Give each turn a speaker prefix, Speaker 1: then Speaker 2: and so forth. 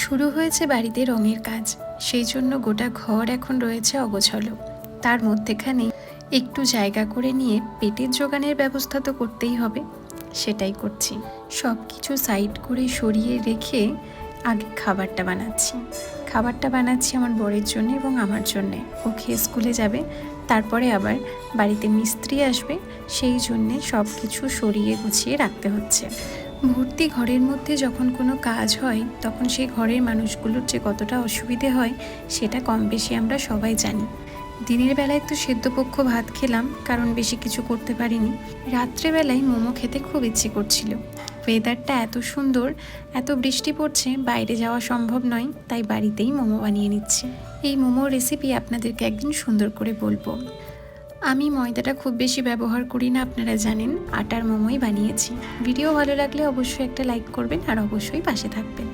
Speaker 1: শুরু হয়েছে বাড়িতে রঙের কাজ, সেই জন্য গোটা ঘর এখন রয়েছে অগোছালো। তার মধ্যেখানে একটু জায়গা করে নিয়ে পেটের জোগানের ব্যবস্থা তো করতেই হবে, সেটাই করছি। সব কিছু সাইড করে সরিয়ে রেখে আগে খাবারটা বানাচ্ছি আমার বরের জন্য এবং আমার জন্যে। ও খেয়ে স্কুলে যাবে, তারপরে আবার বাড়িতে মিস্ত্রি আসবে, সেই জন্যে সব কিছু সরিয়ে গুছিয়ে রাখতে হচ্ছে। ভর্তি ঘরের মধ্যে যখন কোনো কাজ হয় তখন সেই ঘরের মানুষগুলোর যে কতটা অসুবিধে হয় সেটা কম বেশি আমরা সবাই জানি। দিনের বেলায় তো সেদ্ধপক্ষ ভাত খেলাম, কারণ বেশি কিছু করতে পারিনি। রাত্রেবেলায় মোমো খেতে খুব ইচ্ছে করছিল। ওয়েদারটা এত সুন্দর, এত বৃষ্টি পড়ছে, বাইরে যাওয়া সম্ভব নয়, তাই বাড়িতেই মোমো বানিয়ে নিচ্ছি। এই মোমোর রেসিপি আপনাদেরকে একদিন সুন্দর করে বলবো। আমি ময়দাটা খুব বেশি ব্যবহার করি না, আপনারা জানেন, আটার মোমোই বানিয়েছি। ভিডিও ভালো লাগলে অবশ্যই একটা লাইক করবেন আর অবশ্যই পাশে থাকবেন।